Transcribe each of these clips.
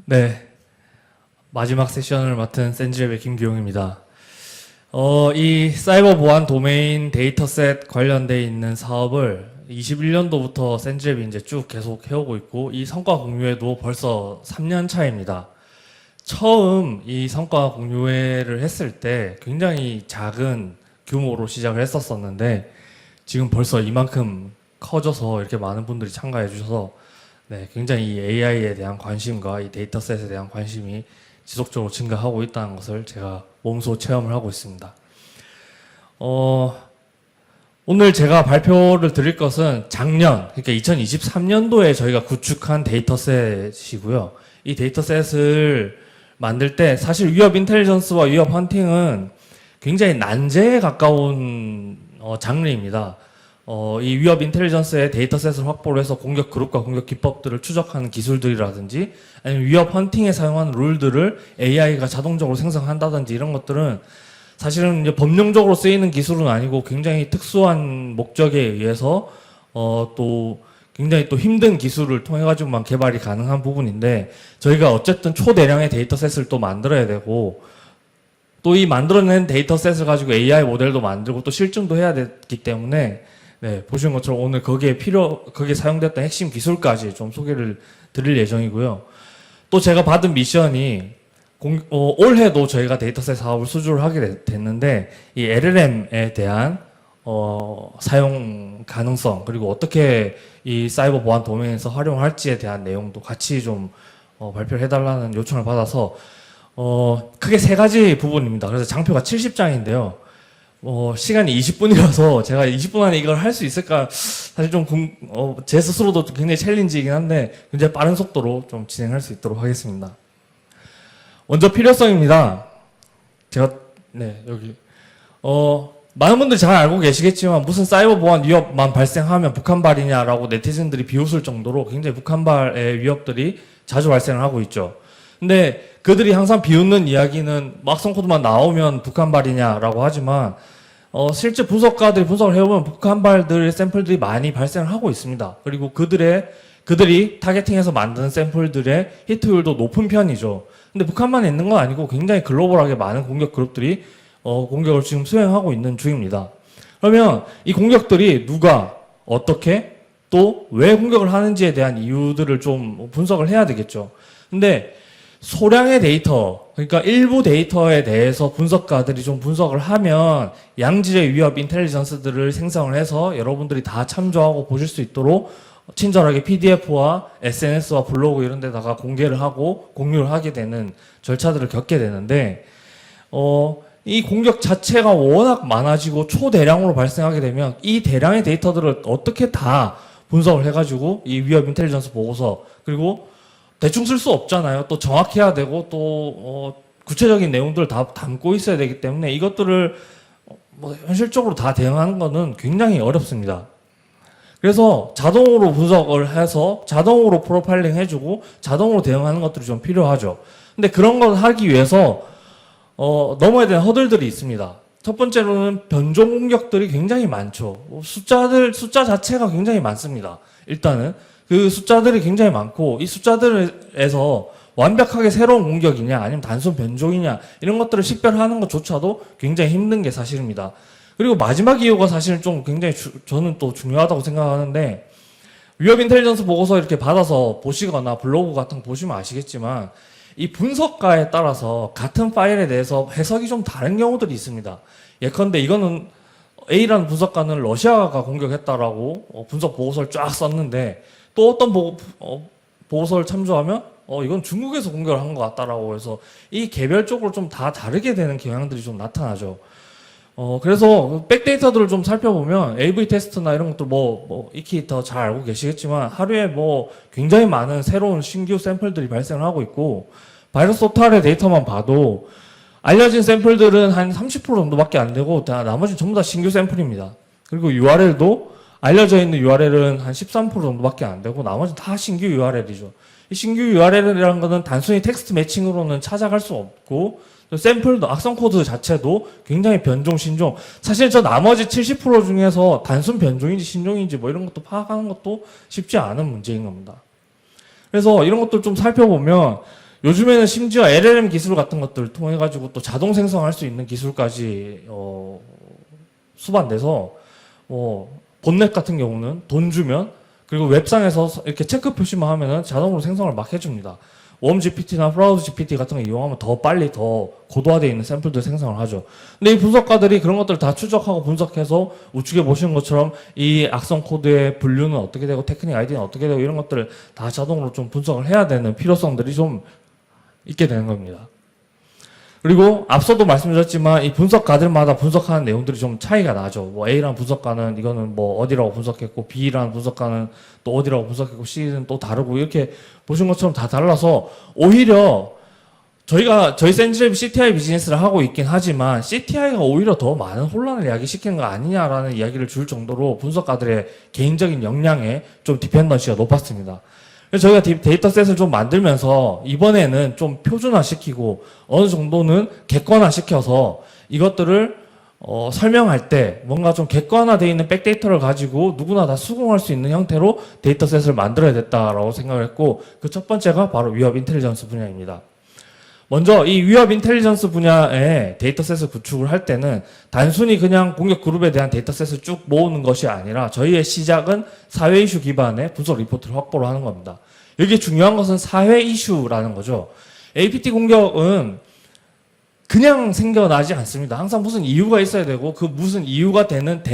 네, 마지막 세션을 맡은 센지랩의 김규용입니다. 이 사이버 보안 도메인 데이터셋 관련돼 있는 사업을 21년도부터 센지랩이 이제 쭉 계속 해오고 있고, 이 성과 공유회도 벌써 3년 차입니다. 처음 이 성과 공유회를 했을 때 굉장히 작은 규모로 시작을 했었었는데, 지금 벌써 이만큼 커져서 이렇게 많은 분들이 참가해 주셔서 네, 굉장히 이 AI에 대한 관심과 이 데이터셋에 대한 관심이 지속적으로 증가하고 있다는 것을 제가 몸소 체험을 하고 있습니다. 오늘 제가 발표를 드릴 것은 작년, 그러니까 2023년도에 저희가 구축한 데이터셋이고요. 이 데이터셋을 만들 때 사실 위협 인텔리전스와 위협 헌팅은 굉장히 난제에 가까운 장르입니다. 이 위협 인텔리전스의 데이터셋을 확보를 해서 공격 그룹과 공격 기법들을 추적하는 기술들이라든지, 아니면 위협 헌팅에 사용하는 룰들을 AI가 자동적으로 생성한다든지, 이런 것들은 사실은 이제 법령적으로 쓰이는 기술은 아니고 굉장히 특수한 목적에 의해서 또 굉장히 또 힘든 기술을 통해 가지고만 개발이 가능한 부분인데, 저희가 어쨌든 초대량의 데이터셋을 또 만들어야 되고, 또 이 만들어낸 데이터셋을 가지고 AI 모델도 만들고 또 실증도 해야 되기 때문에, 네, 보시는 것처럼 오늘 거기에 사용됐던 핵심 기술까지 좀 소개를 드릴 예정이고요. 또 제가 받은 미션이 올해도 저희가 데이터셋 사업을 수주를 하게 됐는데, 이 LLM에 대한 사용 가능성, 그리고 어떻게 이 사이버 보안 도메인에서 활용할지에 대한 내용도 같이 좀 발표를 해달라는 요청을 받아서 크게 세 가지 부분입니다. 그래서 장표가 70장인데요. 시간이 20분이라서 제가 20분 안에 이걸 할 수 있을까 사실 좀 제 스스로도 굉장히 챌린지이긴 한데 굉장히 빠른 속도로 좀 진행할 수 있도록 하겠습니다. 먼저 필요성입니다. 제가 네, 여기 많은 분들이 잘 알고 계시겠지만, 무슨 사이버 보안 위협만 발생하면 북한발이냐라고 네티즌들이 비웃을 정도로 굉장히 북한발의 위협들이 자주 발생을 하고 있죠. 근데 그들이 항상 비웃는 이야기는 막성 코드만 나오면 북한발이냐라고 하지만, 실제 분석가들이 분석을 해보면 북한발들의 샘플들이 많이 발생을 하고 있습니다. 그리고 그들이 타겟팅해서 만드는 샘플들의 히트율도 높은 편이죠. 근데 북한만 있는 건 아니고 굉장히 글로벌하게 많은 공격 그룹들이 공격을 지금 수행하고 있는 중입니다. 그러면 이 공격들이 누가, 어떻게, 또 왜 공격을 하는지에 대한 이유들을 좀 분석을 해야 되겠죠. 근데 소량의 데이터, 그러니까 일부 데이터에 대해서 분석가들이 좀 분석을 하면 양질의 위협 인텔리전스들을 생성을 해서 여러분들이 다 참조하고 보실 수 있도록 친절하게 PDF와 SNS와 블로그 이런 데다가 공개를 하고 공유를 하게 되는 절차들을 겪게 되는데, 이 공격 자체가 워낙 많아지고 초대량으로 발생하게 되면 이 대량의 데이터들을 어떻게 다 분석을 해가지고 이 위협 인텔리전스 보고서, 그리고 대충 쓸 수 없잖아요. 또 정확해야 되고 또 구체적인 내용들을 다 담고 있어야 되기 때문에 이것들을 현실적으로 다 대응하는 거는 굉장히 어렵습니다. 그래서 자동으로 분석을 해서 자동으로 프로파일링 해주고 자동으로 대응하는 것들이 좀 필요하죠. 근데 그런 걸 하기 위해서 넘어야 되는 허들들이 있습니다. 첫 번째로는 변종 공격들이 굉장히 많죠. 숫자 자체가 굉장히 많습니다. 일단은 그 숫자들이 굉장히 많고, 이 숫자들에서 완벽하게 새로운 공격이냐 아니면 단순 변종이냐 이런 것들을 식별하는 것조차도 굉장히 힘든 게 사실입니다. 그리고 마지막 이유가 사실은 좀 굉장히 저는 또 중요하다고 생각하는데, 위협 인텔리전스 보고서 이렇게 받아서 보시거나 블로그 같은 거 보시면 아시겠지만, 이 분석가에 따라서 같은 파일에 대해서 해석이 좀 다른 경우들이 있습니다. 예컨대 이거는 A라는 분석가는 러시아가 공격했다라고 분석 보고서를 쫙 썼는데, 또 어떤 보고서를 참조하면 이건 중국에서 공격을 한 것 같다라고 해서 이 개별적으로 좀 다 다르게 되는 경향들이 좀 나타나죠. 그래서 백데이터들을 좀 살펴보면 AV 테스트나 이런 것들 익히 더 잘 알고 계시겠지만, 하루에 굉장히 많은 새로운 신규 샘플들이 발생을 하고 있고, 바이러스 토탈의 데이터만 봐도 알려진 샘플들은 한 30% 정도밖에 안 되고 나머지는 전부 다 신규 샘플입니다. 그리고 URL도 알려져 있는 URL은 한 13% 정도밖에 안 되고 나머지는 다 신규 URL이죠. 이 신규 URL이라는 거는 단순히 텍스트 매칭으로는 찾아갈 수 없고, 샘플도 악성 코드 자체도 굉장히 변종, 신종. 사실 저 나머지 70% 중에서 단순 변종인지 신종인지 이런 것도 파악하는 것도 쉽지 않은 문제인 겁니다. 그래서 이런 것들 좀 살펴보면 요즘에는 심지어 LLM 기술 같은 것들을 통해 가지고 또 자동 생성할 수 있는 기술까지 수반돼서 본넷 같은 경우는 돈 주면 그리고 웹상에서 이렇게 체크 표시만 하면은 자동으로 생성을 막 해줍니다. 웜 GPT나 프라우드 GPT 같은 거 이용하면 더 빨리 더 고도화되어 있는 샘플들 생성을 하죠. 근데 이 분석가들이 그런 것들을 다 추적하고 분석해서 우측에 보시는 것처럼 이 악성 코드의 분류는 어떻게 되고 테크닉 아이디는 어떻게 되고 이런 것들을 다 자동으로 좀 분석을 해야 되는 필요성들이 좀 있게 되는 겁니다. 그리고 앞서도 말씀드렸지만 이 분석가들마다 분석하는 내용들이 좀 차이가 나죠. 뭐 A라는 분석가는 이거는 뭐 어디라고 분석했고 B라는 분석가는 또 어디라고 분석했고 C는 또 다르고 이렇게 보신 것처럼 다 달라서 오히려 저희 센즈랩이 CTI 비즈니스를 하고 있긴 하지만 CTI가 오히려 더 많은 혼란을 야기시키는 거 아니냐라는 이야기를 줄 정도로 분석가들의 개인적인 역량에 좀 디펜던시가 높았습니다. 그래서 저희가 데이터셋을 좀 만들면서 이번에는 좀 표준화시키고 어느 정도는 객관화시켜서 이것들을 설명할 때 뭔가 좀 객관화되어 있는 백데이터를 가지고 누구나 다 수긍할 수 있는 형태로 데이터셋을 만들어야겠다라고 생각을 했고 그 첫 번째가 바로 위협 인텔리전스 분야입니다. 먼저 이 위협 인텔리전스 분야의 데이터셋을 구축을 할 때는 단순히 그냥 공격 그룹에 대한 데이터셋을 쭉 모으는 것이 아니라 저희의 시작은 사회 이슈 기반의 분석 리포트를 확보를 하는 겁니다. 여기 중요한 것은 사회 이슈라는 거죠. APT 공격은 그냥 생겨나지 않습니다. 항상 무슨 이유가 있어야 되고 그 무슨 이유가 되는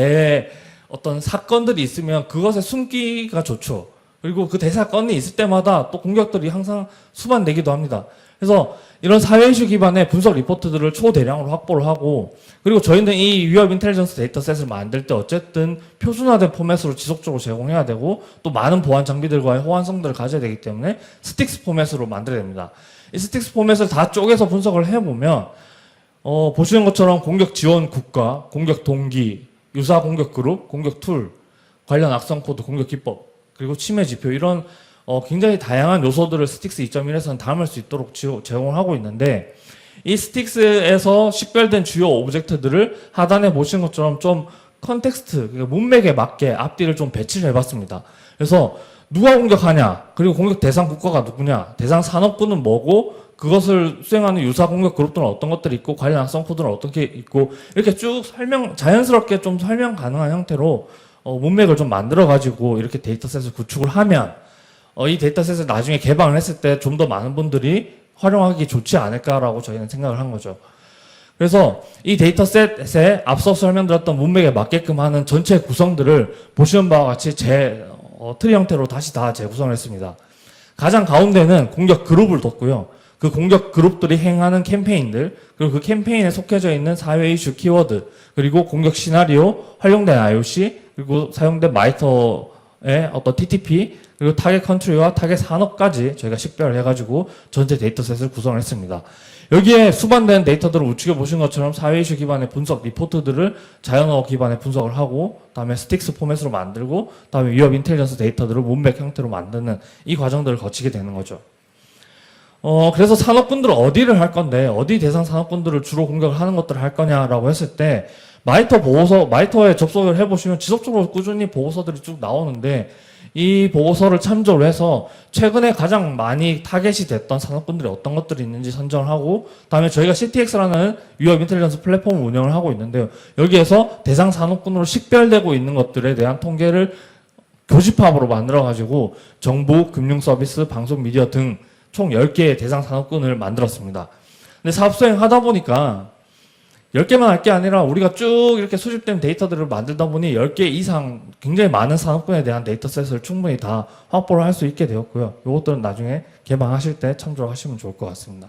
어떤 사건들이 있으면 그것에 숨기가 좋죠. 그리고 그 대사건이 있을 때마다 또 공격들이 항상 수반되기도 합니다. 그래서 이런 사회 이슈 기반의 분석 리포트들을 초대량으로 확보를 하고 그리고 저희는 이 위협 인텔리전스 데이터셋을 만들 때 어쨌든 표준화된 포맷으로 지속적으로 제공해야 되고 또 많은 보안 장비들과의 호환성들을 가져야 되기 때문에 스틱스 포맷으로 만들어야 됩니다. 이 스틱스 포맷을 다 쪼개서 분석을 해보면 보시는 것처럼 공격 지원 국가, 공격 동기, 유사 공격 그룹, 공격 툴, 관련 악성 코드, 공격 기법, 그리고 침해 지표 이런 굉장히 다양한 요소들을 스틱스 2.1에서는 담을 수 있도록 제공을 하고 있는데 이 스틱스에서 식별된 주요 오브젝트들을 하단에 보시는 것처럼 좀 컨텍스트, 그러니까 문맥에 맞게 앞뒤를 좀 배치를 해봤습니다. 그래서 누가 공격하냐, 그리고 공격 대상 국가가 누구냐, 대상 산업군은 뭐고 그것을 수행하는 유사 공격 그룹들은 어떤 것들이 있고 관련 악성 코드는 어떻게 있고 이렇게 쭉 자연스럽게 좀 설명 가능한 형태로 문맥을 좀 만들어가지고 이렇게 데이터셋을 구축을 하면 이 데이터셋을 나중에 개방을 했을 때 좀 더 많은 분들이 활용하기 좋지 않을까라고 저희는 생각을 한 거죠. 그래서 이 데이터셋에 앞서 설명드렸던 문맥에 맞게끔 하는 전체 구성들을 보시는 바와 같이 트리 형태로 다시 다 재구성을 했습니다. 가장 가운데는 공격 그룹을 뒀고요. 그 공격 그룹들이 행하는 캠페인들, 그리고 그 캠페인에 속해져 있는 사회 이슈 키워드, 그리고 공격 시나리오, 활용된 IOC, 그리고 사용된 마이터의 어떤 TTP, 그리고 타겟 컨트리와 타겟 산업까지 저희가 식별을 해가지고 전체 데이터셋을 구성을 했습니다. 여기에 수반된 데이터들을 우측에 보신 것처럼 사회 이슈 기반의 분석 리포트들을 자연어 기반의 분석을 하고, 다음에 스틱스 포맷으로 만들고, 다음에 위협 인텔리전스 데이터들을 문맥 형태로 만드는 이 과정들을 거치게 되는 거죠. 그래서 산업군들은 어디를 할 건데, 어디 대상 산업군들을 주로 공격을 하는 것들을 할 거냐라고 했을 때, 마이터에 접속을 해보시면 지속적으로 꾸준히 보고서들이 쭉 나오는데, 이 보고서를 참조를 해서 최근에 가장 많이 타겟이 됐던 산업군들이 어떤 것들이 있는지 선정을 하고, 다음에 저희가 CTX라는 위협 인텔리전스 플랫폼을 운영을 하고 있는데요. 여기에서 대상 산업군으로 식별되고 있는 것들에 대한 통계를 교집합으로 만들어가지고 정부, 금융 서비스, 방송, 미디어 등 총 10개의 대상 산업군을 만들었습니다. 근데 사업 수행하다 보니까 10개만 할 게 아니라 우리가 쭉 이렇게 수집된 데이터들을 만들다 보니 10개 이상 굉장히 많은 산업군에 대한 데이터셋을 충분히 다 확보를 할 수 있게 되었고요. 이것들은 나중에 개방하실 때 참조하시면 좋을 것 같습니다.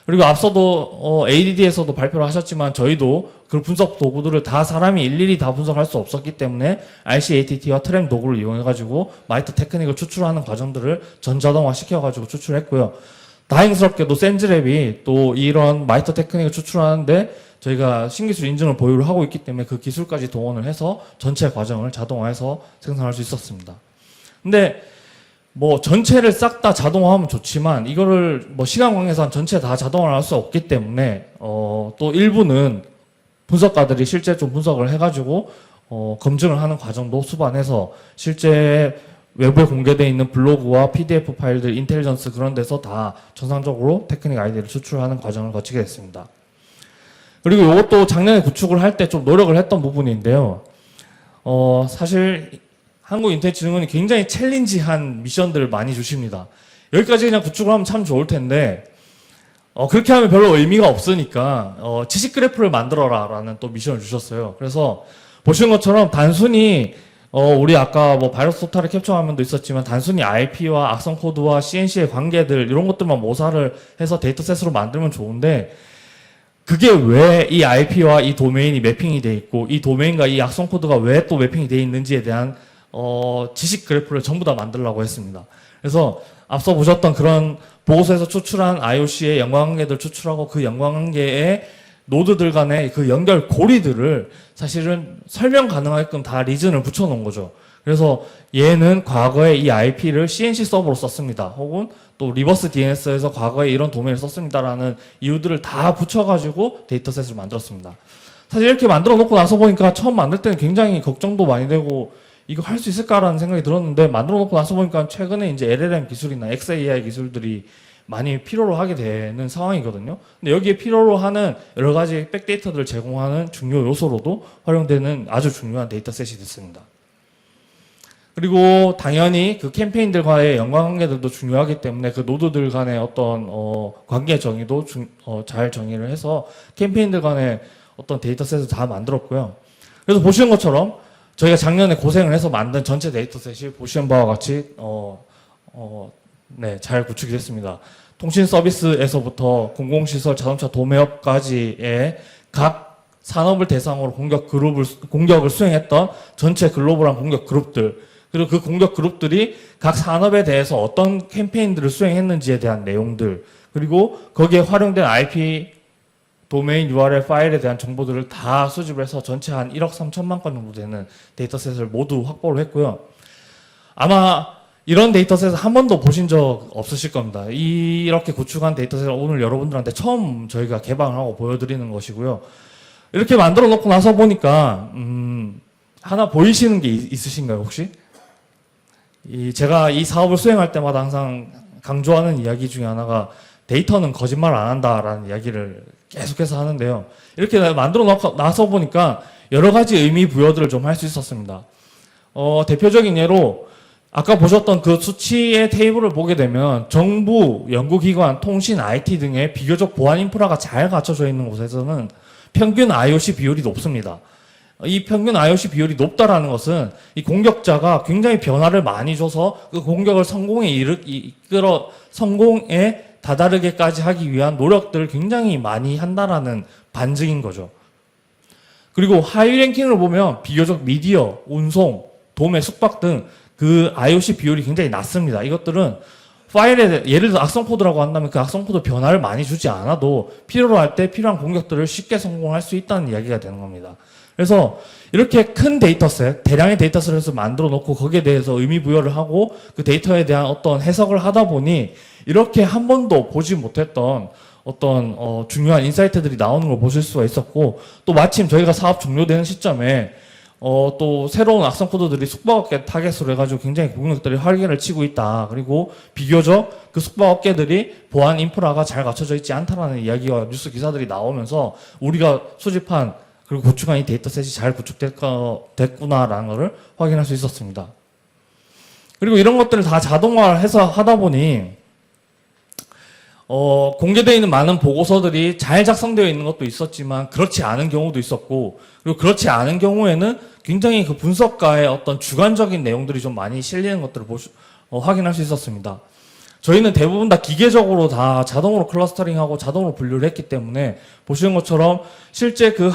그리고 앞서도 ADD에서도 발표를 하셨지만 저희도 그 분석 도구들을 다 사람이 일일이 다 분석할 수 없었기 때문에 RCATT와 트램 도구를 이용해가지고 마이터 테크닉을 추출하는 과정들을 전자동화 시켜가지고 추출했고요. 다행스럽게도 센즈랩이 또 이런 마이터 테크닉을 추출하는데 저희가 신기술 인증을 보유를 하고 있기 때문에 그 기술까지 동원을 해서 전체 과정을 자동화해서 생산할 수 있었습니다. 근데 뭐 전체를 싹 다 자동화하면 좋지만 이거를 뭐 시간 관계상 전체 다 자동화를 할 수 없기 때문에 또 일부는 분석가들이 실제 좀 분석을 해가지고 검증을 하는 과정도 수반해서 실제 외부에 공개되어 있는 블로그와 PDF 파일들, 인텔리전스 그런 데서 다 정상적으로 테크닉 아이디를 추출하는 과정을 거치게 됐습니다. 그리고 이것도 작년에 구축을 할 때 좀 노력을 했던 부분인데요. 사실 한국인텔지능원이 굉장히 챌린지한 미션들을 많이 주십니다. 여기까지 그냥 구축을 하면 참 좋을 텐데 그렇게 하면 별로 의미가 없으니까 지식 그래프를 만들어라 라는 또 미션을 주셨어요. 그래서 보시는 것처럼 단순히 우리 아까 뭐 바이러스 토탈의 캡처 화면도 있었지만 단순히 IP와 악성 코드와 CNC의 관계들 이런 것들만 모사를 해서 데이터셋으로 만들면 좋은데 그게 왜 이 IP와 이 도메인이 매핑이 돼 있고 이 도메인과 이 악성 코드가 왜 또 매핑이 돼 있는지에 대한 지식 그래프를 전부 다 만들려고 했습니다. 그래서 앞서 보셨던 그런 보고서에서 추출한 IOC의 연관관계들 추출하고 그 연관관계의 노드들 간의 그 연결 고리들을 사실은 설명 가능하게끔 다 리즌을 붙여놓은 거죠. 그래서 얘는 과거에 이 IP를 CNC 서버로 썼습니다. 혹은 또 리버스 DNS에서 과거에 이런 도메인을 썼습니다라는 이유들을 다 붙여가지고 데이터셋을 만들었습니다. 사실 이렇게 만들어 놓고 나서 보니까 처음 만들 때는 굉장히 걱정도 많이 되고 이거 할 수 있을까라는 생각이 들었는데 만들어 놓고 나서 보니까 최근에 이제 LLM 기술이나 XAI 기술들이 많이 필요로 하게 되는 상황이거든요. 근데 여기에 필요로 하는 여러 가지 백데이터들을 제공하는 중요 요소로도 활용되는 아주 중요한 데이터셋이 됐습니다. 그리고 당연히 그 캠페인들과의 연관관계들도 중요하기 때문에 그 노드들 간의 어떤 관계 정의도 잘 정의를 해서 캠페인들 간의 어떤 데이터셋을 다 만들었고요. 그래서 보시는 것처럼 저희가 작년에 고생을 해서 만든 전체 데이터셋이 보시는 바와 같이 네, 잘 구축이 됐습니다. 통신 서비스에서부터 공공시설, 자동차 도매업까지의 각 산업을 대상으로 공격을 수행했던 전체 글로벌한 공격 그룹들, 그리고 그 공격 그룹들이 각 산업에 대해서 어떤 캠페인들을 수행했는지에 대한 내용들, 그리고 거기에 활용된 IP, 도메인 URL 파일에 대한 정보들을 다 수집을 해서 전체 한 1억 3천만 건 정도 되는 데이터셋을 모두 확보를 했고요. 아마 이런 데이터셋을 한 번도 보신 적 없으실 겁니다. 이렇게 구축한 데이터셋을 오늘 여러분들한테 처음 저희가 개방을 하고 보여드리는 것이고요. 이렇게 만들어 놓고 나서 보니까 하나 보이시는 게 있으신가요 혹시? 제가 이 사업을 수행할 때마다 항상 강조하는 이야기 중에 하나가 데이터는 거짓말 안 한다라는 이야기를 계속해서 하는데요. 이렇게 만들어 놓고 나서 보니까 여러 가지 의미 부여들을 좀 할 수 있었습니다. 대표적인 예로 아까 보셨던 그 수치의 테이블을 보게 되면 정부, 연구기관, 통신, IT 등의 비교적 보안 인프라가 잘 갖춰져 있는 곳에서는 평균 IOC 비율이 높습니다. 이 평균 IOC 비율이 높다라는 것은 이 공격자가 굉장히 변화를 많이 줘서 그 공격을 성공에 다다르게까지 하기 위한 노력들을 굉장히 많이 한다라는 반증인 거죠. 그리고 하위 랭킹을 보면 비교적 미디어, 운송, 도매, 숙박 등 그 IOC 비율이 굉장히 낮습니다. 이것들은 파일에 예를 들어 악성 코드라고 한다면 그 악성 코드 변화를 많이 주지 않아도 필요로 할 때 필요한 공격들을 쉽게 성공할 수 있다는 이야기가 되는 겁니다. 그래서 이렇게 큰 데이터셋, 대량의 데이터셋을 만들어 놓고 거기에 대해서 의미 부여를 하고 그 데이터에 대한 어떤 해석을 하다 보니 이렇게 한 번도 보지 못했던 어떤 중요한 인사이트들이 나오는 걸 보실 수가 있었고 또 마침 저희가 사업 종료되는 시점에 또 새로운 악성 코드들이 숙박업계 타겟으로 해가지고 굉장히 공격들이 활개를 치고 있다. 그리고 비교적 그 숙박업계들이 보안 인프라가 잘 갖춰져 있지 않다라는 이야기와 뉴스 기사들이 나오면서 우리가 수집한 그리고 구축한 이 데이터셋이 잘 구축됐구나라는 것을 확인할 수 있었습니다. 그리고 이런 것들을 다 자동화해서 하다 보니 공개되어 있는 많은 보고서들이 잘 작성되어 있는 것도 있었지만 그렇지 않은 경우도 있었고 그리고 그렇지 않은 경우에는 굉장히 그 분석가의 어떤 주관적인 내용들이 좀 많이 실리는 것들을 확인할 수 있었습니다. 저희는 대부분 다 기계적으로 다 자동으로 클러스터링하고 자동으로 분류를 했기 때문에 보시는 것처럼 실제 그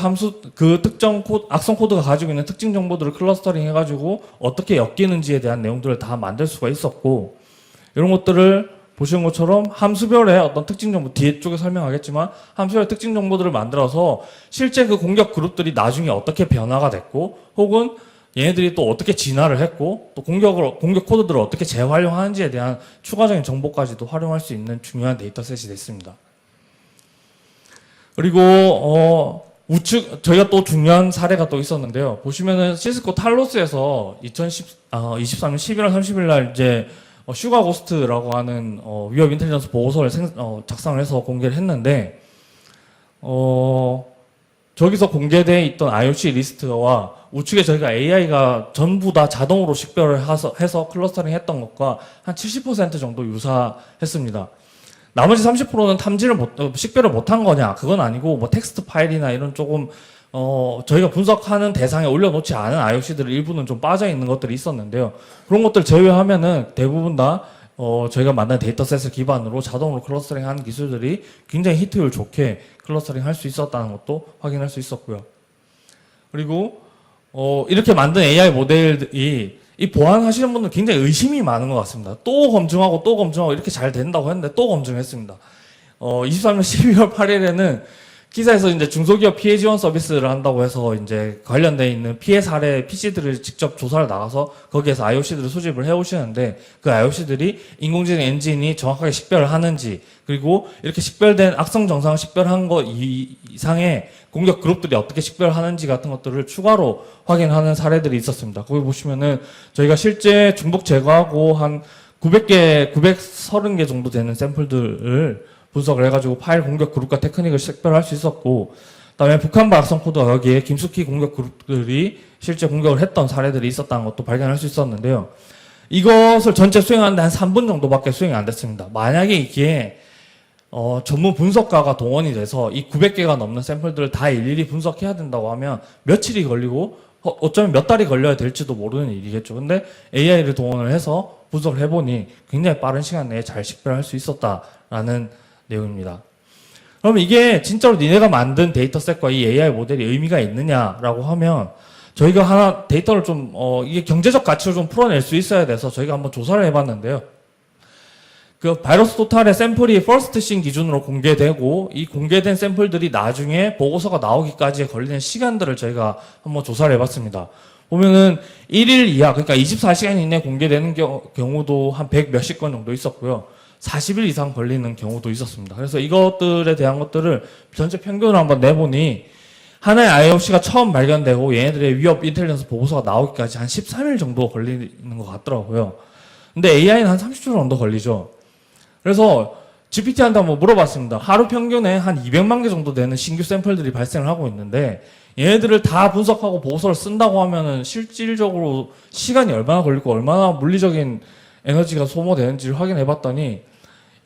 특정 악성 코드가 가지고 있는 특징 정보들을 클러스터링 해가지고 어떻게 엮이는지에 대한 내용들을 다 만들 수가 있었고 이런 것들을 보시는 것처럼 함수별의 어떤 특징 정보, 뒤에 쪽에 설명하겠지만 함수별의 특징 정보들을 만들어서 실제 그 공격 그룹들이 나중에 어떻게 변화가 됐고 혹은 얘네들이 또 어떻게 진화를 했고 또 공격 코드들을 어떻게 재활용하는지에 대한 추가적인 정보까지도 활용할 수 있는 중요한 데이터셋이 됐습니다. 그리고 저희가 또 중요한 사례가 또 있었는데요. 보시면은 시스코 탈로스에서 23년 11월 30일 날 이제 슈가 고스트라고 하는 위협 인텔리전스 보고서를 작성을 해서 공개를 했는데 저기서 공개돼 있던 IOC 리스트와 우측에 저희가 AI가 전부 다 자동으로 식별을 해서 클러스터링 했던 것과 한 70% 정도 유사했습니다. 나머지 30%는 식별을 못한 거냐? 그건 아니고, 뭐, 텍스트 파일이나 이런 조금, 저희가 분석하는 대상에 올려놓지 않은 IOC들 일부는 좀 빠져 있는 것들이 있었는데요. 그런 것들 제외하면은 대부분 다, 저희가 만든 데이터셋을 기반으로 자동으로 클러스터링 하는 기술들이 굉장히 히트율 좋게 클러스터링 할 수 있었다는 것도 확인할 수 있었고요. 그리고, 이렇게 만든 AI 모델이 이 보안하시는 분들 굉장히 의심이 많은 것 같습니다. 또 검증하고 이렇게 잘 된다고 했는데 또 검증했습니다. 23년 12월 8일에는 기사에서 이제 중소기업 피해 지원 서비스를 한다고 해서 이제 관련돼 있는 피해 사례 PC들을 직접 조사를 나가서 거기에서 IOC들을 수집을 해 오시는데 그 IOC들이 인공지능 엔진이 정확하게 식별을 하는지 그리고 이렇게 식별된 악성 정상 식별한 거 이상의 공격 그룹들이 어떻게 식별하는지 같은 것들을 추가로 확인하는 사례들이 있었습니다. 거기 보시면은 저희가 실제 중복 제거하고 한 930개 정도 되는 샘플들을 분석을 해가지고 파일 공격 그룹과 테크닉을 식별할 수 있었고, 그다음에 북한발 악성 코드와 여기에 김숙희 공격 그룹들이 실제 공격을 했던 사례들이 있었다는 것도 발견할 수 있었는데요. 이것을 전체 수행하는데 한 3분 정도밖에 수행이 안 됐습니다. 만약에 이게 전문 분석가가 동원이 돼서 이 900개가 넘는 샘플들을 다 일일이 분석해야 된다고 하면 며칠이 걸리고 어쩌면 몇 달이 걸려야 될지도 모르는 일이겠죠. 근데 AI를 동원을 해서 분석을 해보니 굉장히 빠른 시간 내에 잘 식별할 수 있었다라는 내용입니다. 그럼 이게 진짜로 니네가 만든 데이터셋과 이 AI 모델이 의미가 있느냐라고 하면 저희가 하나 데이터를 좀 이게 경제적 가치를 좀 풀어낼 수 있어야 돼서 저희가 한번 조사를 해봤는데요. 그 바이러스 토탈의 샘플이 퍼스트 씬 기준으로 공개되고 이 공개된 샘플들이 나중에 보고서가 나오기까지 걸리는 시간들을 저희가 한번 조사를 해봤습니다. 보면은 1일 이하, 그러니까 24시간 이내에 공개되는 경우도 한 100 몇십 건 정도 있었고요. 40일 이상 걸리는 경우도 있었습니다. 그래서 이것들에 대한 것들을 전체 평균을 한번 내보니 하나의 IOC가 처음 발견되고 얘네들의 위협 인텔리전스 보고서가 나오기까지 한 13일 정도 걸리는 것 같더라고요. 근데 AI는 한 30초 정도 걸리죠. 그래서 GPT한테 한번 물어봤습니다. 하루 평균에 한 200만 개 정도 되는 신규 샘플들이 발생을 하고 있는데 얘네들을 다 분석하고 보고서를 쓴다고 하면은 실질적으로 시간이 얼마나 걸리고 얼마나 물리적인 에너지가 소모되는지를 확인해 봤더니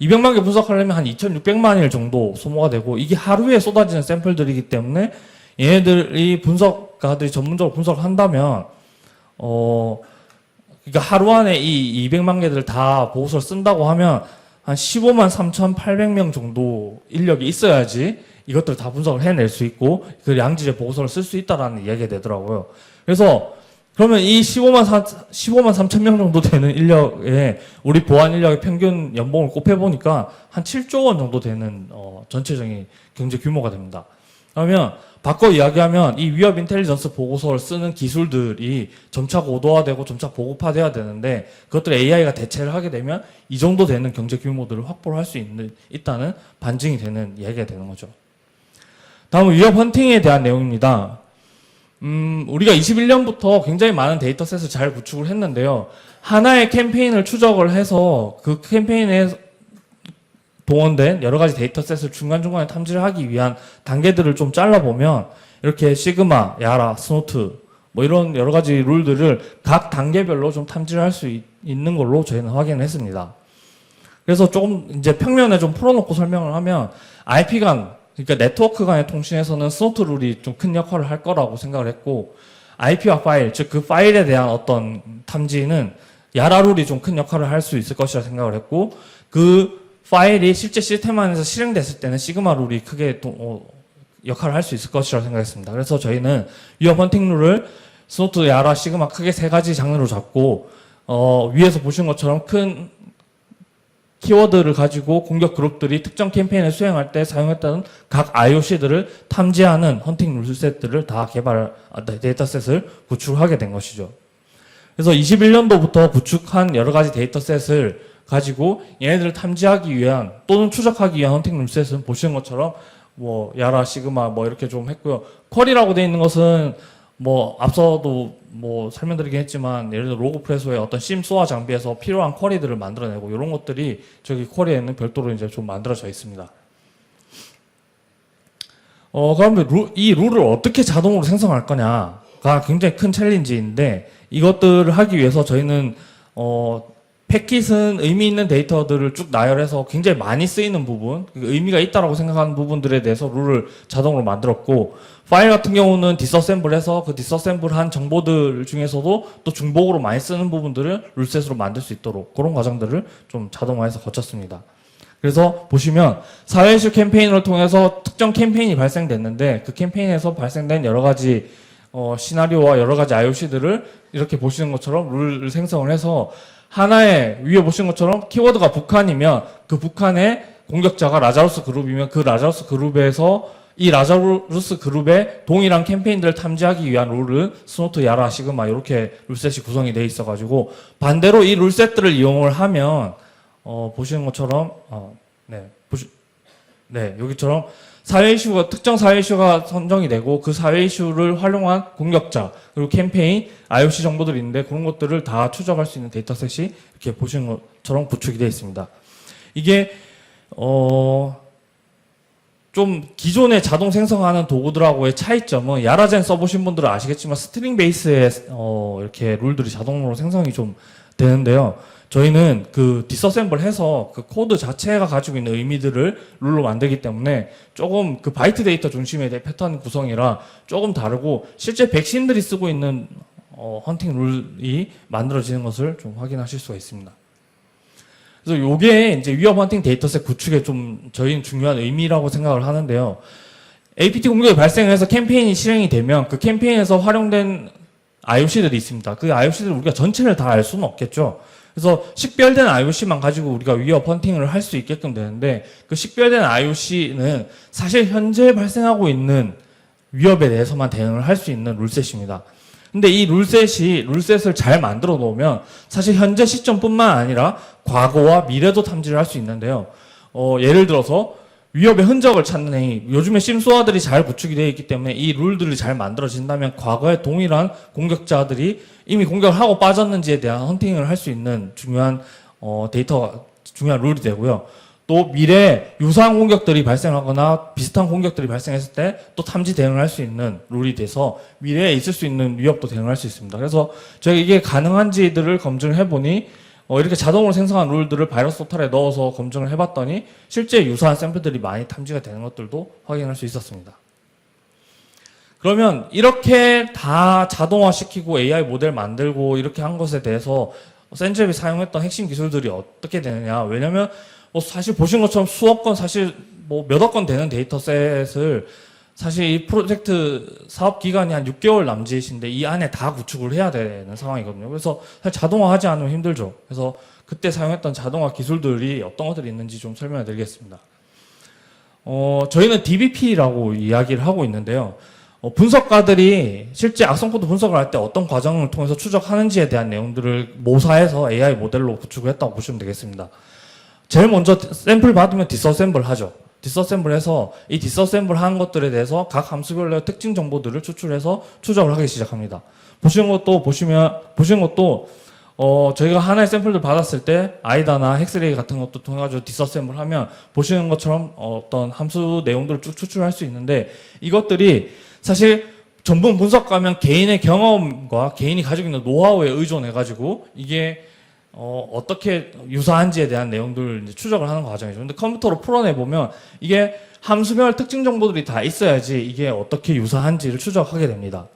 200만 개 분석하려면 한 2600만 일 정도 소모가 되고 이게 하루에 쏟아지는 샘플들이기 때문에 얘네들이 분석가들이 전문적으로 분석을 한다면 그러니까 하루 안에 이 200만 개들을 다 보고서를 쓴다고 하면 한 15만 3,800명 정도 인력이 있어야지 이것들을 다 분석을 해낼 수 있고 그 양질의 보고서를 쓸 수 있다라는 이야기가 되더라고요. 그래서 그러면 이 15만 3천 명 정도 되는 인력에 우리 보안 인력의 평균 연봉을 곱해보니까 한 7조 원 정도 되는 전체적인 경제 규모가 됩니다. 그러면 바꿔 이야기하면 이 위협 인텔리전스 보고서를 쓰는 기술들이 점차 고도화되고 점차 보급화돼야 되는데 그것들을 AI가 대체를 하게 되면 이 정도 되는 경제 규모들을 확보를 할 수 있다는 반증이 되는 이야기가 되는 거죠. 다음은 위협 헌팅에 대한 내용입니다. 우리가 21년부터 굉장히 많은 데이터셋을 잘 구축을 했는데요. 하나의 캠페인을 추적을 해서 그 캠페인에 동원된 여러 가지 데이터셋을 중간중간에 탐지를 하기 위한 단계들을 좀 잘라보면 이렇게 시그마, 야라, 스노트 뭐 이런 여러 가지 룰들을 각 단계별로 좀 탐지를 할 수 있는 걸로 저희는 확인을 했습니다. 그래서 조금 이제 평면에 좀 풀어놓고 설명을 하면 IP 간 그러니까 네트워크 간의 통신에서는 스노트 룰이 좀 큰 역할을 할 거라고 생각을 했고 IP와 파일, 즉 그 파일에 대한 어떤 탐지는 야라 룰이 좀 큰 역할을 할 수 있을 것이라 생각을 했고 그 파일이 실제 시스템 안에서 실행됐을 때는 시그마 룰이 크게 역할을 할 수 있을 것이라 생각했습니다. 그래서 저희는 위협 헌팅 룰을 스노트, 야라, 시그마 크게 세 가지 장르로 잡고 위에서 보신 것처럼 큰 키워드를 가지고 공격 그룹들이 특정 캠페인을 수행할 때 사용했다는 각 IOC들을 탐지하는 헌팅 룰셋들을 다 데이터셋을 구축하게 된 것이죠. 그래서 21년도부터 구축한 여러 가지 데이터셋을 가지고 얘네들을 탐지하기 위한 또는 추적하기 위한 헌팅 룰셋은 보시는 것처럼 뭐 야라, 시그마 뭐 이렇게 좀 했고요. 쿼리라고 되어 있는 것은 뭐 앞서도 뭐 설명드리긴 했지만 예를 들어 로그프레소의 어떤 심 소화 장비에서 필요한 쿼리들을 만들어내고 이런 것들이 저기 쿼리에는 별도로 이제 좀 만들어져 있습니다. 그러면 이 룰을 어떻게 자동으로 생성할 거냐가 굉장히 큰 챌린지인데 이것들을 하기 위해서 저희는 패킷은 의미 있는 데이터들을 쭉 나열해서 굉장히 많이 쓰이는 부분, 의미가 있다라고 생각하는 부분들에 대해서 룰을 자동으로 만들었고, 파일 같은 경우는 디서셈블해서 그 디서셈블한 정보들 중에서도 또 중복으로 많이 쓰는 부분들을 룰셋으로 만들 수 있도록 그런 과정들을 좀 자동화해서 거쳤습니다. 그래서 보시면 사회 이슈 캠페인을 통해서 특정 캠페인이 발생됐는데 그 캠페인에서 발생된 여러 가지 시나리오와 여러 가지 IOC들을 이렇게 보시는 것처럼 룰을 생성을 해서 하나의 위에 보시는 것처럼 키워드가 북한이면 그 북한의 공격자가 라자루스 그룹이면 그 라자루스 그룹에서 이 라자루스 그룹의 동일한 캠페인들을 탐지하기 위한 룰은 스노트, 야라, 시그마 이렇게 룰셋이 구성이 되어 있어가지고 반대로 이 룰셋들을 이용을 하면 보시는 것처럼 여기처럼 사회 이슈가 특정 사회 이슈가 선정이 되고 그 사회 이슈를 활용한 공격자 그리고 캠페인, IOC 정보들이 있는데 그런 것들을 다 추적할 수 있는 데이터셋이 이렇게 보시는 것처럼 구축이 되어 있습니다. 이게 좀 기존의 자동 생성하는 도구들하고의 차이점은 야라젠 써보신 분들은 아시겠지만 스트링 베이스의 이렇게 룰들이 자동으로 생성이 좀 되는데요. 저희는 그 디서셈블 해서 그 코드 자체가 가지고 있는 의미들을 룰로 만들기 때문에 조금 그 바이트 데이터 중심의 패턴 구성이라 조금 다르고 실제 백신들이 쓰고 있는 헌팅 룰이 만들어지는 것을 좀 확인하실 수가 있습니다. 그래서 요게 이제 위협 헌팅 데이터셋 구축에 좀 저희는 중요한 의미라고 생각을 하는데요. APT 공격이 발생해서 캠페인이 실행이 되면 그 캠페인에서 활용된 IOC들이 있습니다. 그 IOC들을 우리가 전체를 다 알 수는 없겠죠. 그래서 식별된 IOC만 가지고 우리가 위협 헌팅을 할 수 있게끔 되는데 그 식별된 IOC는 사실 현재 발생하고 있는 위협에 대해서만 대응을 할 수 있는 룰셋입니다. 근데 이 룰셋을 잘 만들어 놓으면 사실 현재 시점뿐만 아니라 과거와 미래도 탐지를 할 수 있는데요. 예를 들어서 위협의 흔적을 찾는 행위, 요즘에 심소화들이 잘 구축이 되어 있기 때문에 이 룰들이 잘 만들어진다면 과거에 동일한 공격자들이 이미 공격을 하고 빠졌는지에 대한 헌팅을 할 수 있는 중요한 데이터가 중요한 룰이 되고요. 또 미래에 유사한 공격들이 발생하거나 비슷한 공격들이 발생했을 때 또 탐지 대응을 할 수 있는 룰이 돼서 미래에 있을 수 있는 위협도 대응을 할 수 있습니다. 그래서 저희가 이게 가능한지들을 검증을 해보니 이렇게 자동으로 생성한 룰들을 바이러스 포탈에 넣어서 검증을 해봤더니 실제 유사한 샘플들이 많이 탐지가 되는 것들도 확인할 수 있었습니다. 그러면 이렇게 다 자동화시키고 AI 모델 만들고 이렇게 한 것에 대해서 센젤이 사용했던 핵심 기술들이 어떻게 되느냐. 왜냐면 사실 보신 것처럼 수억 건 사실 몇억 건 되는 데이터셋을 사실 이 프로젝트 사업 기간이 한 6개월 남짓인데 이 안에 다 구축을 해야 되는 상황이거든요. 그래서 사실 자동화하지 않으면 힘들죠. 그래서 그때 사용했던 자동화 기술들이 어떤 것들이 있는지 좀 설명해 드리겠습니다. 저희는 DBP라고 이야기를 하고 있는데요. 분석가들이 실제 악성 코드 분석을 할 때 어떤 과정을 통해서 추적하는지에 대한 내용들을 모사해서 AI 모델로 구축을 했다고 보시면 되겠습니다. 제일 먼저 샘플 받으면 디서셈블 하죠. 디서셈블해서 이 디서셈블 한 것들에 대해서 각 함수별로 특징 정보들을 추출해서 추적을 하기 시작합니다. 보시는 것도 저희가 하나의 샘플들 받았을 때 아이다나 헥스레이 같은 것도 통해가지고 디서셈블 하면 보시는 것처럼 어떤 함수 내용들을 쭉 추출할 수 있는데 이것들이 사실 전문 분석가면 개인의 경험과 개인이 가지고 있는 노하우에 의존해가지고 이게 어떻게 유사한지에 대한 내용들을 이제 추적을 하는 과정이죠. 근데 컴퓨터로 풀어내보면 이게 함수별 특징 정보들이 다 있어야지 이게 어떻게 유사한지를 추적하게 됩니다.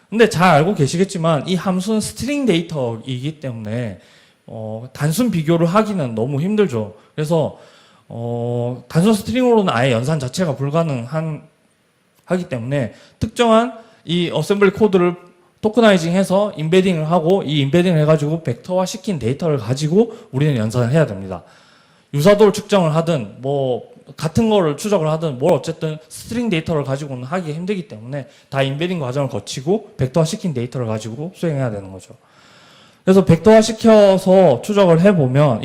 근데 잘 알고 계시겠지만 이 함수는 스트링 데이터이기 때문에 단순 비교를 하기는 너무 힘들죠. 그래서 단순 스트링으로는 아예 연산 자체가 불가능하기 때문에 특정한 이 어셈블리 코드를 토크나이징해서 인베딩을 하고 이 인베딩을 해가지고 벡터화 시킨 데이터를 가지고 우리는 연산을 해야 됩니다. 유사도를 측정을 하든 같은 거를 추적을 하든 어쨌든 스트링 데이터를 가지고는 하기 힘들기 때문에 다 인베딩 과정을 거치고 벡터화 시킨 데이터를 가지고 수행해야 되는 거죠. 그래서 벡터화 시켜서 추적을 해보면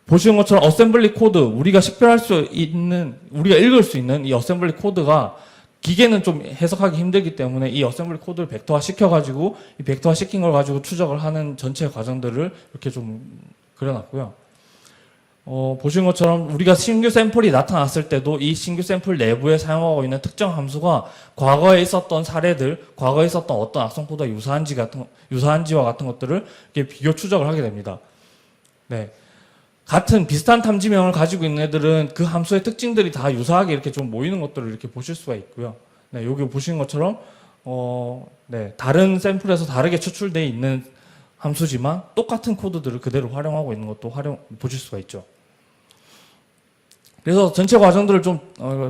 보시는 것처럼 어셈블리 코드, 우리가 식별할 수 있는, 우리가 읽을 수 있는 이 어셈블리 코드가 기계는 좀 해석하기 힘들기 때문에 이 어셈블리 코드를 벡터화 시켜가지고 이 벡터화 시킨 걸 가지고 추적을 하는 전체 과정들을 이렇게 좀 그려놨고요. 보시는 것처럼 우리가 신규 샘플이 나타났을 때도 이 신규 샘플 내부에 사용하고 있는 특정 함수가 과거에 있었던 사례들, 과거에 있었던 어떤 악성 코드와 유사한지와 같은 것들을 이렇게 비교 추적을 하게 됩니다. 네. 같은 비슷한 탐지명을 가지고 있는 애들은 그 함수의 특징들이 다 유사하게 이렇게 좀 모이는 것들을 이렇게 보실 수가 있고요. 네, 여기 보시는 것처럼, 네, 다른 샘플에서 다르게 추출되어 있는 함수지만 똑같은 코드들을 그대로 활용하고 있는 것도 보실 수가 있죠. 그래서 전체 과정들을 좀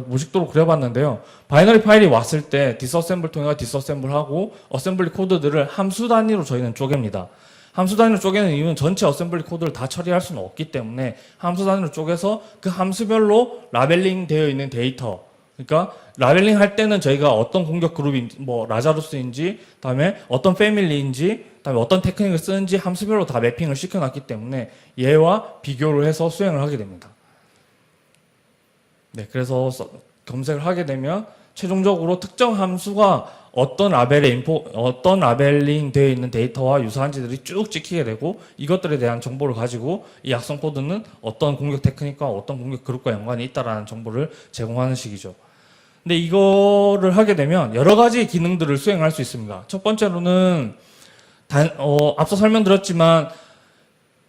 무식도로 그려봤는데요. 바이너리 파일이 왔을 때 디스어셈블 통해서 디스어셈블하고 어셈블리 코드들을 함수 단위로 저희는 쪼갭니다. 함수 단위로 쪼개는 이유는 전체 어셈블리 코드를 다 처리할 수는 없기 때문에 함수 단위로 쪼개서 그 함수별로 라벨링 되어 있는 데이터, 그러니까 라벨링 할 때는 저희가 어떤 공격 그룹인지, 뭐 라자루스인지, 다음에 어떤 패밀리인지, 다음에 어떤 테크닉을 쓰는지 함수별로 다 매핑을 시켜놨기 때문에 얘와 비교를 해서 수행을 하게 됩니다. 네, 그래서 검색을 하게 되면 최종적으로 특정 함수가 어떤 라벨링 되어 있는 데이터와 유사한지들이 쭉 찍히게 되고 이것들에 대한 정보를 가지고 이 악성 코드는 어떤 공격 테크닉과 어떤 공격 그룹과 연관이 있다라는 정보를 제공하는 식이죠. 근데 이거를 하게 되면 여러 가지 기능들을 수행할 수 있습니다. 첫 번째로는 앞서 설명드렸지만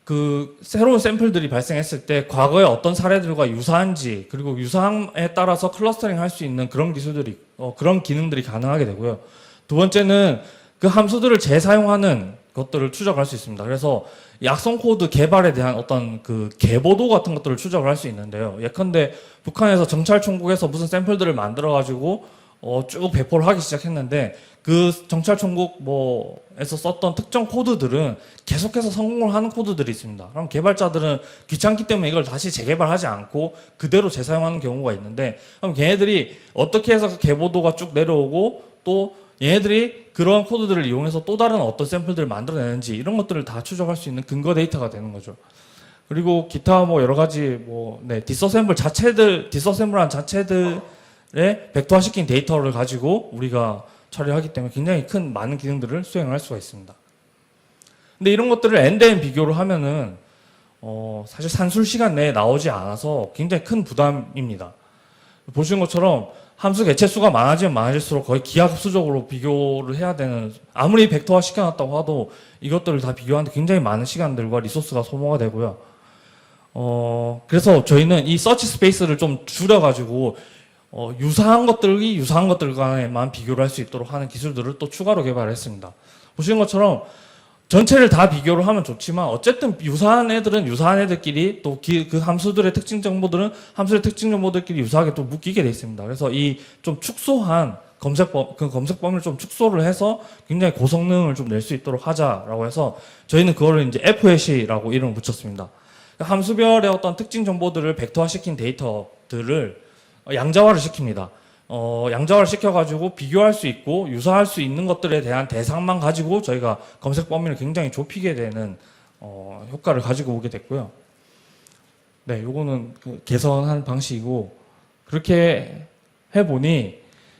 그 새로운 샘플들이 발생했을 때 과거에 어떤 사례들과 유사한지 그리고 유사함에 따라서 클러스터링 할 수 있는 그런 기술들이 그런 기능들이 가능하게 되고요. 두 번째는 그 함수들을 재사용하는 것들을 추적할 수 있습니다. 그래서 이 악성 코드 개발에 대한 어떤 그 계보도 같은 것들을 추적을 할 수 있는데요. 예컨대 북한에서 정찰총국에서 무슨 샘플들을 만들어 가지고 쭉 배포를 하기 시작했는데 그 정찰총국 에서 썼던 특정 코드들은 계속해서 성공을 하는 코드들이 있습니다. 그럼 개발자들은 귀찮기 때문에 이걸 다시 재개발하지 않고 그대로 재사용하는 경우가 있는데 그럼 걔네들이 어떻게 해서 그 계보도가 쭉 내려오고 또 얘네들이 그런 코드들을 이용해서 또 다른 어떤 샘플들을 만들어내는지 이런 것들을 다 추적할 수 있는 근거 데이터가 되는 거죠. 그리고 기타 여러 가지 디서셈블한 자체들의 벡터화시킨 데이터를 가지고 우리가 처리하기 때문에 굉장히 많은 기능들을 수행할 수가 있습니다. 근데 이런 것들을 엔드엔드 비교를 하면은 사실 산술 시간 내에 나오지 않아서 굉장히 큰 부담입니다. 보시는 것처럼 함수 개체수가 많아지면 많아질수록 거의 기하급수적으로 비교를 해야 되는, 아무리 벡터화 시켜놨다고 해도 이것들을 다 비교하는데 굉장히 많은 시간들과 리소스가 소모가 되고요. 그래서 저희는 이 서치 스페이스를 좀 줄여가지고 유사한 것들 간에만 비교를 할 수 있도록 하는 기술들을 또 추가로 개발했습니다. 보시는 것처럼 전체를 다 비교를 하면 좋지만 어쨌든 유사한 애들은 유사한 애들끼리 또 그 함수들의 특징 정보들은 함수의 특징 정보들끼리 유사하게 또 묶이게 돼 있습니다. 그래서 이 좀 축소한 그 검색 범위를 좀 축소를 해서 굉장히 고성능을 좀 낼 수 있도록 하자라고 해서 저희는 그거를 이제 FH라고 이름을 붙였습니다. 그러니까 함수별의 어떤 특징 정보들을 벡터화시킨 데이터들을 양자화를 시킵니다. 양자화를 시켜가지고 비교할 수 있고 유사할 수 있는 것들에 대한 대상만 가지고 저희가 검색 범위를 굉장히 좁히게 되는 효과를 가지고 오게 됐고요. 네, 요거는 그 개선한 방식이고 그렇게 해보니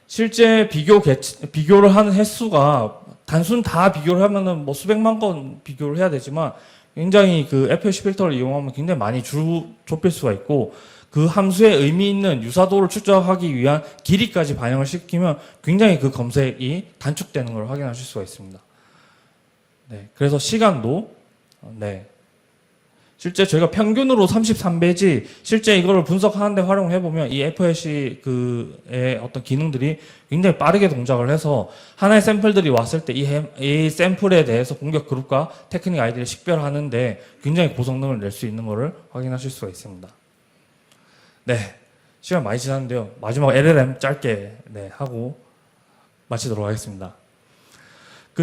실제 비교를 하는 횟수가 단순 다 비교를 하면은 수백만 건 비교를 해야 되지만 굉장히 그 FHC 필터를 이용하면 굉장히 많이 좁힐 수가 있고 그 함수의 의미 있는 유사도를 추적하기 위한 길이까지 반영을 시키면 굉장히 그 검색이 단축되는 걸 확인하실 수가 있습니다. 네, 그래서 시간도 실제 저희가 평균으로 33배지 실제 이거를 분석하는데 활용을 해보면 이 FHC의 어떤 기능들이 굉장히 빠르게 동작을 해서 하나의 샘플들이 왔을 때 이 샘플에 대해서 공격 그룹과 테크닉 아이디를 식별하는데 굉장히 고성능을 낼 수 있는 것을 확인하실 수가 있습니다. 네, 시간 많이 지났는데요. 마지막 LLM 짧게 하고 마치도록 하겠습니다.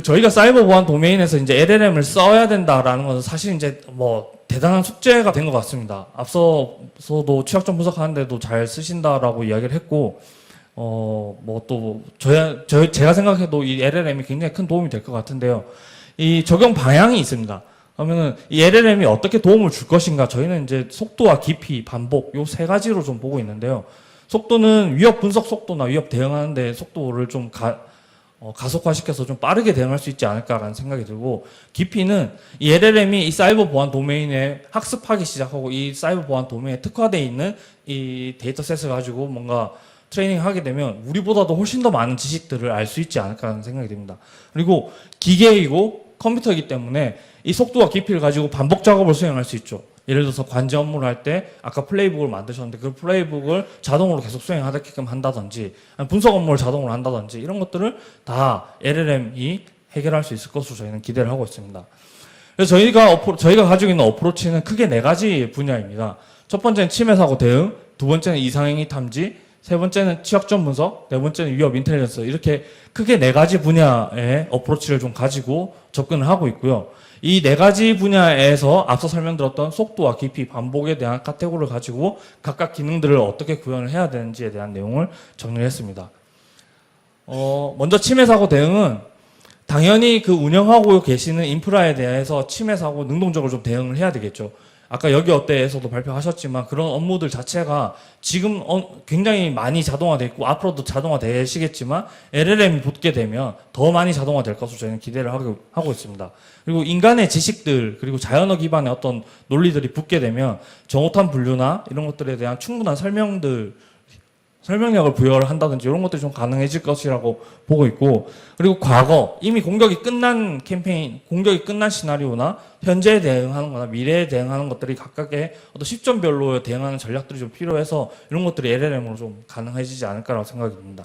저희가 사이버 보안 도메인에서 이제 LLM을 써야 된다라는 것은 사실 이제 대단한 숙제가 된 것 같습니다. 앞서서도 취약점 분석하는데도 잘 쓰신다라고 이야기를 했고, 제가 생각해도 이 LLM이 굉장히 큰 도움이 될 것 같은데요. 이 적용 방향이 있습니다. 그러면은 이 LLM이 어떻게 도움을 줄 것인가? 저희는 이제 속도와 깊이, 반복 요 세 가지로 좀 보고 있는데요. 속도는 위협 분석 속도나 위협 대응하는데 속도를 좀 가속화시켜서 좀 빠르게 대응할 수 있지 않을까라는 생각이 들고, 깊이는 이 LLM이 이 사이버 보안 도메인에 학습하기 시작하고 이 사이버 보안 도메인에 특화되어 있는 이 데이터셋을 가지고 뭔가 트레이닝 하게 되면 우리보다도 훨씬 더 많은 지식들을 알 수 있지 않을까라는 생각이 듭니다. 그리고 기계이고 컴퓨터이기 때문에 이 속도와 깊이를 가지고 반복 작업을 수행할 수 있죠. 예를 들어서 관제 업무를 할 때 아까 플레이북을 만드셨는데 그 플레이북을 자동으로 계속 수행하게끔 한다든지 분석 업무를 자동으로 한다든지 이런 것들을 다 LLM이 해결할 수 있을 것으로 저희는 기대를 하고 있습니다. 그래서 저희가 가지고 있는 어프로치는 크게 네 가지 분야입니다. 첫 번째는 침해 사고 대응, 두 번째는 이상행위 탐지, 세 번째는 취약점 분석, 네 번째는 위협 인텔리전스, 이렇게 크게 네 가지 분야의 어프로치를 좀 가지고 접근을 하고 있고요. 이 네 가지 분야에서 앞서 설명드렸던 속도와 깊이, 반복에 대한 카테고리를 가지고 각각 기능들을 어떻게 구현을 해야 되는지에 대한 내용을 정리를 했습니다. 먼저 침해 사고 대응은 당연히 그 운영하고 계시는 인프라에 대해서 침해 사고 능동적으로 좀 대응을 해야 되겠죠. 아까 여기 어때에서도 발표하셨지만 그런 업무들 자체가 지금 굉장히 많이 자동화되어 있고 앞으로도 자동화되시겠지만 LLM이 붙게 되면 더 많이 자동화될 것으로 저희는 기대를 하고 있습니다. 그리고 인간의 지식들 그리고 자연어 기반의 어떤 논리들이 붙게 되면 정오탄 분류나 이런 것들에 대한 충분한 설명력을 부여를 한다든지 이런 것들이 좀 가능해질 것이라고 보고 있고, 그리고 과거 이미 공격이 끝난 캠페인, 공격이 끝난 시나리오나 현재에 대응하는 거나 미래에 대응하는 것들이 각각의 어떤 시점별로 대응하는 전략들이 좀 필요해서 이런 것들이 LLM으로 좀 가능해지지 않을까라고 생각이 듭니다.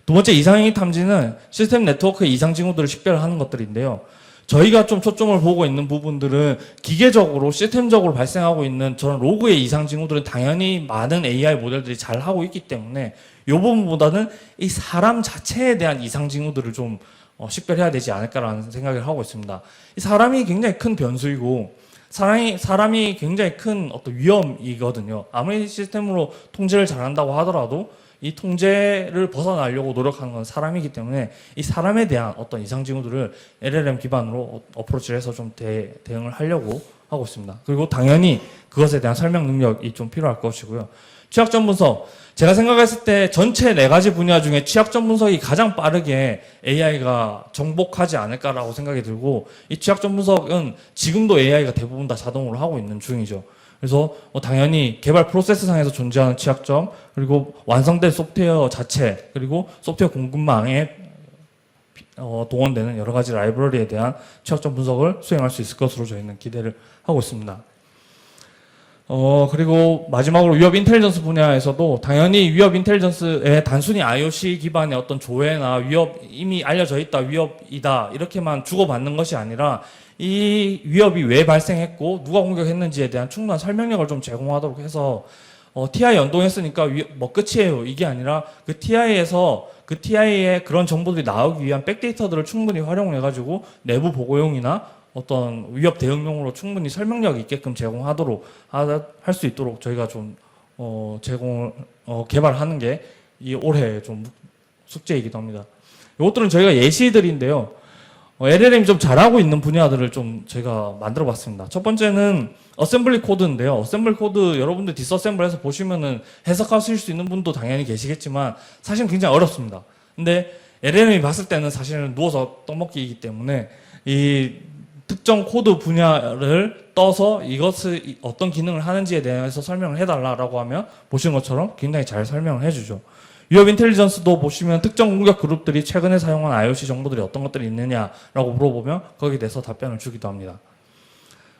두 번째 이상행위 탐지는 시스템 네트워크의 이상 징후들을 식별하는 것들인데요. 저희가 좀 초점을 보고 있는 부분들은 기계적으로 시스템적으로 발생하고 있는 저런 로그의 이상 징후들은 당연히 많은 AI 모델들이 잘 하고 있기 때문에 이 부분보다는 이 사람 자체에 대한 이상 징후들을 좀 식별해야 되지 않을까라는 생각을 하고 있습니다. 이 사람이 굉장히 큰 변수이고 사람이 굉장히 큰 어떤 위험이거든요. 아무리 시스템으로 통제를 잘한다고 하더라도 이 통제를 벗어나려고 노력하는 건 사람이기 때문에 이 사람에 대한 어떤 이상 징후들을 LLM 기반으로 어프로치를 해서 좀 대응을 하려고 하고 있습니다. 그리고 당연히 그것에 대한 설명 능력이 좀 필요할 것이고요. 취약점 분석. 제가 생각했을 때 전체 네 가지 분야 중에 취약점 분석이 가장 빠르게 AI가 정복하지 않을까라고 생각이 들고, 이 취약점 분석은 지금도 AI가 대부분 다 자동으로 하고 있는 중이죠. 그래서 당연히 개발 프로세스상에서 존재하는 취약점, 그리고 완성된 소프트웨어 자체, 그리고 소프트웨어 공급망에 동원되는 여러 가지 라이브러리에 대한 취약점 분석을 수행할 수 있을 것으로 저희는 기대를 하고 있습니다. 그리고 마지막으로 위협 인텔리전스 분야에서도 당연히 위협 인텔리전스에 단순히 IOC 기반의 어떤 조회나 위협, 이미 알려져 있다, 위협이다, 이렇게만 주고받는 것이 아니라 이 위협이 왜 발생했고 누가 공격했는지에 대한 충분한 설명력을 좀 제공하도록 해서 TI 연동했으니까 뭐 끝이에요 이게 아니라 그 TI에 그런 정보들이 나오기 위한 백데이터들을 충분히 활용해가지고 내부 보고용이나 어떤 위협 대응용으로 충분히 설명력 있게끔 제공하도록 할 수 있도록 저희가 좀 개발하는 게 이 올해 좀 숙제이기도 합니다. 이것들은 저희가 예시들인데요. LLM이 좀 잘하고 있는 분야들을 좀 제가 만들어 봤습니다. 첫 번째는 어셈블리 코드인데요. 어셈블리 코드 여러분들 디스어셈블해서 보시면은 해석하실 수 있는 분도 당연히 계시겠지만 사실은 굉장히 어렵습니다. 근데 LLM이 봤을 때는 사실은 누워서 떡먹기이기 때문에 이 특정 코드 분야를 떠서 이것을 어떤 기능을 하는지에 대해서 설명을 해달라고 하면 보시는 것처럼 굉장히 잘 설명을 해주죠. 위협 인텔리전스도 보시면 특정 공격 그룹들이 최근에 사용한 IOC 정보들이 어떤 것들이 있느냐라고 물어보면 거기에 대해서 답변을 주기도 합니다.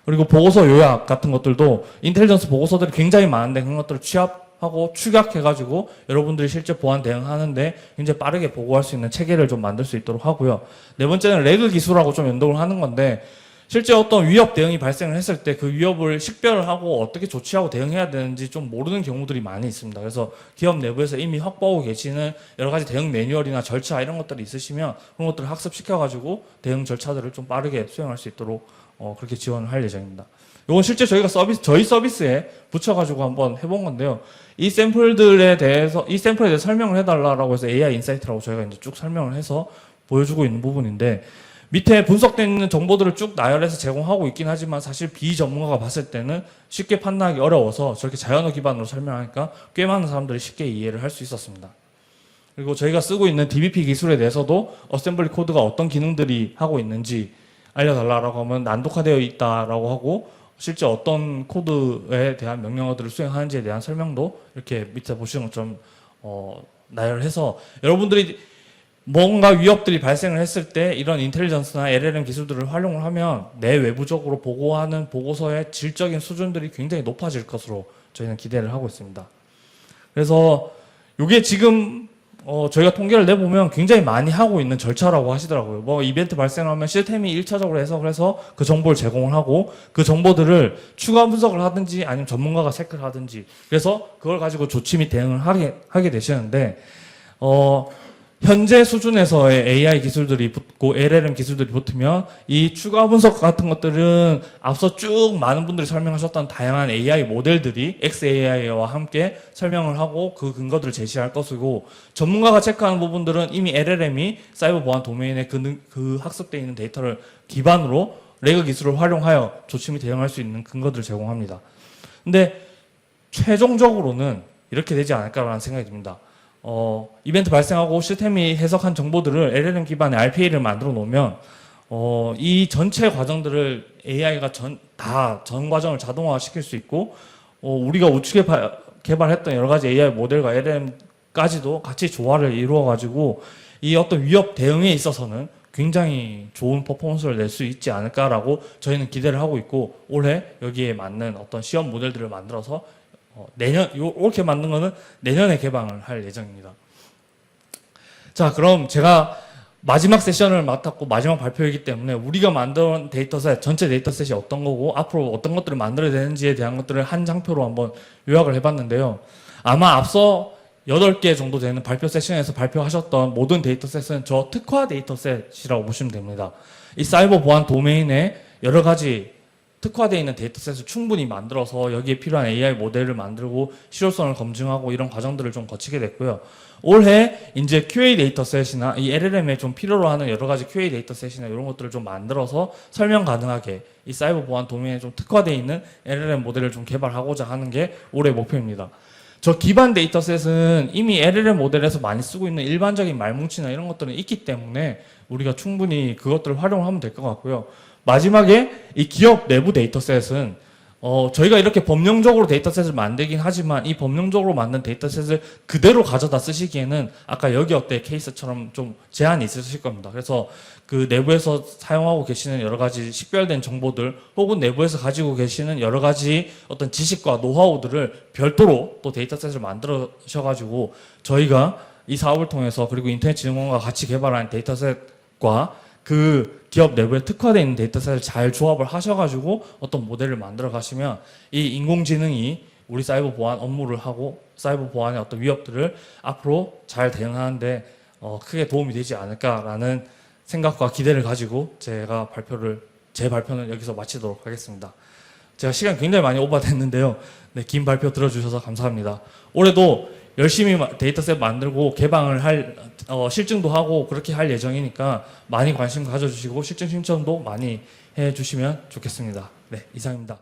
그리고 보고서 요약 같은 것들도 인텔리전스 보고서들이 굉장히 많은데 그런 것들을 취합하고 축약해가지고 여러분들이 실제 보안 대응하는데 굉장히 빠르게 보고할 수 있는 체계를 좀 만들 수 있도록 하고요. 네 번째는 레그 기술하고 좀 연동을 하는 건데, 실제 어떤 위협 대응이 발생을 했을 때 그 위협을 식별을 하고 어떻게 조치하고 대응해야 되는지 좀 모르는 경우들이 많이 있습니다. 그래서 기업 내부에서 이미 확보하고 계시는 여러 가지 대응 매뉴얼이나 절차 이런 것들이 있으시면 그런 것들을 학습시켜가지고 대응 절차들을 좀 빠르게 수행할 수 있도록 그렇게 지원을 할 예정입니다. 이건 실제 저희가 저희 서비스에 붙여가지고 한번 해본 건데요. 이 샘플에 대해서 설명을 해달라고 해서 AI 인사이트라고 저희가 이제 쭉 설명을 해서 보여주고 있는 부분인데, 밑에 분석되어 있는 정보들을 쭉 나열해서 제공하고 있긴 하지만 사실 비전문가가 봤을 때는 쉽게 판단하기 어려워서 저렇게 자연어 기반으로 설명하니까 꽤 많은 사람들이 쉽게 이해를 할 수 있었습니다. 그리고 저희가 쓰고 있는 DBP 기술에 대해서도 어셈블리 코드가 어떤 기능들이 하고 있는지 알려달라고 하면 난독화되어 있다라고 하고 실제 어떤 코드에 대한 명령어들을 수행하는지에 대한 설명도 이렇게 밑에 보시는 것처럼 나열해서 여러분들이 뭔가 위협들이 발생을 했을 때 이런 인텔리전스나 LLM 기술들을 활용을 하면 내외부적으로 보고하는 보고서의 질적인 수준들이 굉장히 높아질 것으로 저희는 기대를 하고 있습니다. 그래서 이게 지금 저희가 통계를 내보면 굉장히 많이 하고 있는 절차라고 하시더라고요. 뭐 이벤트 발생하면 시스템이 1차적으로 해석을 해서 그 정보를 제공을 하고 그 정보들을 추가 분석을 하든지 아니면 전문가가 체크를 하든지 그래서 그걸 가지고 조치 및 대응을 하게 되시는데 현재 수준에서의 AI 기술들이 붙고 LLM 기술들이 붙으면 이 추가 분석 같은 것들은 앞서 쭉 많은 분들이 설명하셨던 다양한 AI 모델들이 XAI와 함께 설명을 하고 그 근거들을 제시할 것이고 전문가가 체크하는 부분들은 이미 LLM이 사이버 보안 도메인에 그 학습되어 있는 데이터를 기반으로 레그 기술을 활용하여 조치 및 대응할 수 있는 근거들을 제공합니다. 근데 최종적으로는 이렇게 되지 않을까라는 생각이 듭니다. 이벤트 발생하고 시스템이 해석한 정보들을 LLM 기반의 RPA를 만들어 놓으면, 이 전체 과정들을 AI가 전 과정을 자동화 시킬 수 있고, 우리가 우측에 개발했던 여러 가지 AI 모델과 LLM까지도 같이 조화를 이루어가지고, 이 어떤 위협 대응에 있어서는 굉장히 좋은 퍼포먼스를 낼 수 있지 않을까라고 저희는 기대를 하고 있고, 올해 여기에 맞는 어떤 시험 모델들을 만들어서 이렇게 만든 거는 내년에 개방을 할 예정입니다. 자, 그럼 제가 마지막 세션을 맡았고 마지막 발표이기 때문에 우리가 만든 데이터셋, 전체 데이터셋이 어떤 거고 앞으로 어떤 것들을 만들어야 되는지에 대한 것들을 한 장표로 한번 요약을 해봤는데요. 아마 앞서 8개 정도 되는 발표 세션에서 발표하셨던 모든 데이터셋은 저 특화 데이터셋이라고 보시면 됩니다. 이 사이버 보안 도메인에 여러 가지 특화되어 있는 데이터셋을 충분히 만들어서 여기에 필요한 AI 모델을 만들고 실효성을 검증하고 이런 과정들을 좀 거치게 됐고요. 올해 이제 QA 데이터셋이나 이 LLM에 좀 필요로 하는 여러 가지 QA 데이터셋이나 이런 것들을 좀 만들어서 설명 가능하게 이 사이버 보안 도메인에 좀 특화되어 있는 LLM 모델을 좀 개발하고자 하는 게 올해 목표입니다. 저 기반 데이터셋은 이미 LLM 모델에서 많이 쓰고 있는 일반적인 말뭉치나 이런 것들은 있기 때문에 우리가 충분히 그것들을 활용하면 될 것 같고요. 마지막에 이 기업 내부 데이터셋은 저희가 이렇게 법령적으로 데이터셋을 만들긴 하지만 이 법령적으로 만든 데이터셋을 그대로 가져다 쓰시기에는 아까 여기 어때 케이스처럼 좀 제한이 있으실 겁니다. 그래서 그 내부에서 사용하고 계시는 여러 가지 식별된 정보들 혹은 내부에서 가지고 계시는 여러 가지 어떤 지식과 노하우들을 별도로 또 데이터셋을 만들으셔가지고 저희가 이 사업을 통해서 그리고 인터넷진흥원과 같이 개발한 데이터셋과 그 기업 내부에 특화되어 있는 데이터셋을 잘 조합을 하셔가지고 어떤 모델을 만들어 가시면 이 인공지능이 우리 사이버 보안 업무를 하고 사이버 보안의 어떤 위협들을 앞으로 잘 대응하는데 크게 도움이 되지 않을까라는 생각과 기대를 가지고 제 발표는 여기서 마치도록 하겠습니다. 제가 시간 굉장히 많이 오버됐는데요. 네, 긴 발표 들어주셔서 감사합니다. 올해도 열심히 데이터셋 만들고 개방을 실증도 하고 그렇게 할 예정이니까 많이 관심 가져주시고 실증 신청도 많이 해주시면 좋겠습니다. 네, 이상입니다.